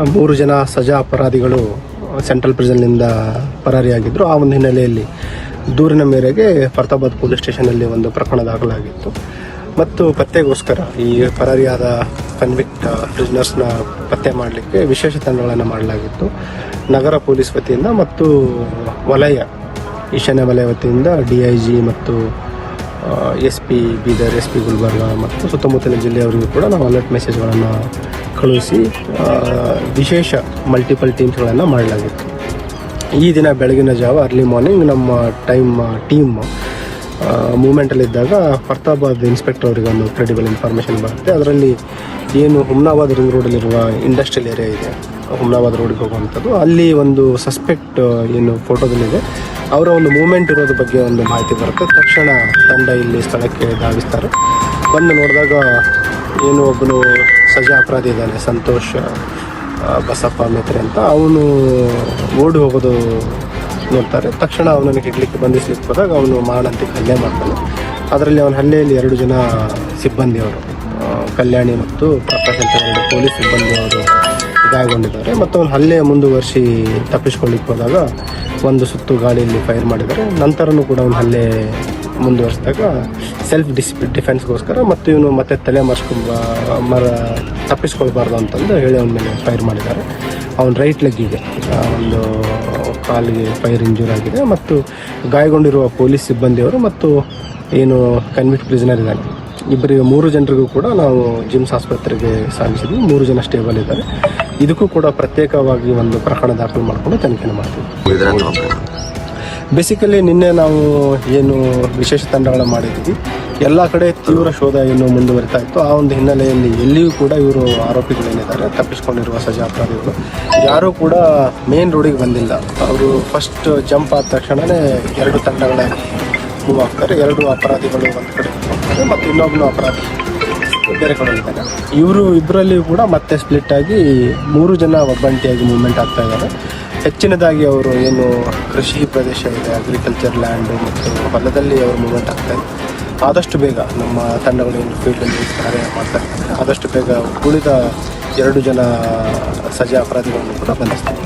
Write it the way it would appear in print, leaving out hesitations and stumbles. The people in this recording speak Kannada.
3 ಜನ ಸಜಾ ಅಪರಾಧಿಗಳು ಸೆಂಟ್ರಲ್ ಪ್ರಿಸನ್ನಿಂದ ಪರಾರಿಯಾಗಿದ್ದರು. ಆ ಒಂದು ಹಿನ್ನೆಲೆಯಲ್ಲಿ ದೂರಿನ ಮೇರೆಗೆ ಫರ್ತಾಬಾದ್ ಪೊಲೀಸ್ ಸ್ಟೇಷನಲ್ಲಿ ಒಂದು ಪ್ರಕರಣ ದಾಖಲಾಗಿತ್ತು ಮತ್ತು ಪತ್ತೆಗೋಸ್ಕರ ಈ ಪರಾರಿಯಾದ ಕನ್ವಿಕ್ಟ್ ಪ್ರಿಸನರ್ಸ್ನ ಪತ್ತೆ ಮಾಡಲಿಕ್ಕೆ ವಿಶೇಷ ತಂಡಗಳನ್ನು ಮಾಡಲಾಗಿತ್ತು. ನಗರ ಪೊಲೀಸ್ ವತಿಯಿಂದ ಮತ್ತು ವಲಯ ಈಶಾನ್ಯ ವಲಯ ವತಿಯಿಂದ DIG ಮತ್ತು SP ಬೀದರ್, SP ಗುಲ್ಬರ್ಗ ಮತ್ತು ಸುತ್ತಮುತ್ತಲಿನ ಜಿಲ್ಲೆಯವರಿಗೂ ಕೂಡ ನಾವು ಅಲರ್ಟ್ ಮೆಸೇಜ್ಗಳನ್ನು ಕಳುಹಿಸಿ ವಿಶೇಷ ಮಲ್ಟಿಪಲ್ ಟೀಮ್ಸ್ಗಳನ್ನು ಮಾಡಲಾಗಿತ್ತು. ಈ ದಿನ ಬೆಳಗಿನ ಜಾವ ಅರ್ಲಿ ಮಾರ್ನಿಂಗ್ ನಮ್ಮ ಟೀಮ್ ಮೂವ್ಮೆಂಟಲ್ಲಿದ್ದಾಗ ಫರ್ತಾಬಾದ್ ಇನ್ಸ್ಪೆಕ್ಟರ್ ಅವರಿಗೆ ಒಂದು ಕ್ರೆಡಿಬಲ್ ಇನ್ಫಾರ್ಮೇಷನ್ ಬರುತ್ತೆ. ಅದರಲ್ಲಿ ಏನು ಹುಮ್ನಾಬಾದ್ ರಿಂಗ್ ರೋಡಲ್ಲಿರುವ ಇಂಡಸ್ಟ್ರಿಯಲ್ ಏರಿಯಾ ಇದೆ, ಹುಮ್ನಾಬಾದ್ ರೋಡಿಗೆ ಹೋಗುವಂಥದ್ದು, ಅಲ್ಲಿ ಒಂದು ಸಸ್ಪೆಕ್ಟ್ ಏನು ಫೋಟೋದಲ್ಲಿದೆ ಅವರ ಒಂದು ಮೂವ್ಮೆಂಟ್ ಇರೋದ್ರ ಬಗ್ಗೆ ಒಂದು ಮಾಹಿತಿ ಬರುತ್ತೆ. ತಕ್ಷಣ ತಂಡ ಇಲ್ಲಿ ಸ್ಥಳಕ್ಕೆ ಧಾವಿಸ್ತಾರೆ. ಬಂದು ನೋಡಿದಾಗ ಏನು ಒಬ್ಬನು ಸಜಾ ಅಪರಾಧಿ ಇದ್ದಾನೆ, ಸಂತೋಷ್ ಬಸಪ್ಪ ಮೇತ್ರೆ ಅಂತ, ಅವನು ಓಡಿ ಹೋಗೋದು ನೋಡ್ತಾರೆ. ತಕ್ಷಣ ಅವನನ್ನು ಹಿಡ್ಲಿಕ್ಕೆ ಬಂಧಿಸ್ಲಿಕ್ಕೆ ಹೋದಾಗ ಅವನು ಮಾರಣಾಂತಿಕ ಹಲ್ಲೆ ಮಾಡ್ತಾನೆ. ಅದರಲ್ಲಿ ಅವನ ಹಲ್ಲೆಯಲ್ಲಿ 2 ಜನ ಸಿಬ್ಬಂದಿಯವರು, ಕಲ್ಯಾಣಿ ಮತ್ತು ಪ್ರಕಾಶ್ ಅಂತ 2 ಪೊಲೀಸ್ ಸಿಬ್ಬಂದಿಯವರು ಗಾಯಗೊಂಡಿದ್ದಾರೆ. ಮತ್ತು ಅವನ ಹಲ್ಲೆ ಮುಂದುವರಿಸಿ ತಪ್ಪಿಸ್ಕೊಳ್ಳಿಕ್ಕೆ ಹೋದಾಗ ಒಂದು ಸುತ್ತು ಗಾಳಿಯಲ್ಲಿ ಫೈರ್ ಮಾಡಿದ್ದಾರೆ. ನಂತರನೂ ಕೂಡ ಅವನ ಹಲ್ಲೆ ಮುಂದುವರಿಸಿದಾಗ ಸೆಲ್ಫ್ ಡಿಫೆನ್ಸ್ಗೋಸ್ಕರ ಮತ್ತು ಇವನು ಮತ್ತೆ ತಲೆ ತಪ್ಪಿಸ್ಕೊಳ್ಬಾರ್ದು ಅಂತಂದು ಹೇಳಿ ಅವನ ಮೇಲೆ ಫೈರ್ ಮಾಡಿದ್ದಾರೆ. ಅವನ ರೈಟ್ ಲೆಗ್ಗಿಗೆ ಒಂದು ಕಾಲಿಗೆ ಫೈರ್ ಇಂಜೂರ್ ಆಗಿದೆ ಮತ್ತು ಗಾಯಗೊಂಡಿರುವ ಪೊಲೀಸ್ ಸಿಬ್ಬಂದಿಯವರು ಮತ್ತು ಏನು ಕನ್ವಿಕ್ಟ್ ಪ್ರಿಸನರ್ ಇದ್ದಾನೆ, 3 ಜನರಿಗೂ ಕೂಡ ನಾವು ಜಿಮ್ಸ್ ಆಸ್ಪತ್ರೆಗೆ ಸಾಗಿಸಿದ್ವಿ. 3 ಜನ ಸ್ಟೇಬಲ್ ಇದ್ದಾರೆ. ಇದಕ್ಕೂ ಕೂಡ ಪ್ರತ್ಯೇಕವಾಗಿ ಒಂದು ಪ್ರಕರಣ ದಾಖಲು ಮಾಡಿಕೊಂಡು ತನಿಖೆಯನ್ನು ಮಾಡ್ತೀವಿ. ಬೇಸಿಕಲಿ ನಿನ್ನೆ ನಾವು ಏನು ವಿಶೇಷ ತಂಡಗಳ ಮಾಡಿದ್ವಿ, ಎಲ್ಲ ಕಡೆ ತೀವ್ರ ಶೋಧ ಏನು ಮುಂದುವರಿತಾ ಇತ್ತು. ಆ ಒಂದು ಹಿನ್ನೆಲೆಯಲ್ಲಿ ಎಲ್ಲಿಯೂ ಕೂಡ ಇವರು ಆರೋಪಿಗಳೇನಿದ್ದಾರೆ ತಪ್ಪಿಸ್ಕೊಂಡಿರುವ ಸಜಾ ಅಪರಾಧಿಗಳು ಯಾರೂ ಕೂಡ ಮೇನ್ ರೋಡಿಗೆ ಬಂದಿಲ್ಲ. ಅವರು ಫಸ್ಟ್ ಜಂಪ್ ಆದ ತಕ್ಷಣವೇ 2 ತಂಡಗಳಾಗಿ ಮೂವ್ ಆಗ್ತಾರೆ. 2 ಅಪರಾಧಿಗಳು ಒಂದು ಕಡೆ ಹೋಗ್ತಾರೆ ಮತ್ತು ಇನ್ನೊಬ್ಬನು ಅಪರಾಧಿ ಬೇರೆ ಕಡೆ ಇದ್ದಾರೆ. ಇಬ್ಬರಲ್ಲಿ ಕೂಡ ಮತ್ತೆ ಸ್ಪ್ಲಿಟ್ ಆಗಿ 3 ಜನ ಒಬ್ಬಂಟಿಯಾಗಿ ಮೂವ್ಮೆಂಟ್ ಆಗ್ತಾ ಇದ್ದಾರೆ. ಹೆಚ್ಚಿನದಾಗಿ ಅವರು ಏನು ಕೃಷಿ ಪ್ರದೇಶ ಇದೆ, ಅಗ್ರಿಕಲ್ಚರ್ ಲ್ಯಾಂಡು ಮತ್ತು ಹೊಲದಲ್ಲಿ ಅವರು ಮೂವ್ಮೆಂಟ್ ಆಗ್ತಾರೆ. ಆದಷ್ಟು ಬೇಗ ನಮ್ಮ ತಂಡಗಳು ಏನು ಫೀಲ್ಡಲ್ಲಿ ಕಾರ್ಯ ಮಾಡ್ತಾ ಇದ್ದಾರೆ, ಆದಷ್ಟು ಬೇಗ ಉಳಿದ 2 ಜನ ಸಜಾ ಅಪರಾಧಿಗಳನ್ನು ಕೂಡ ಬಂಧಿಸ್ತಾರೆ.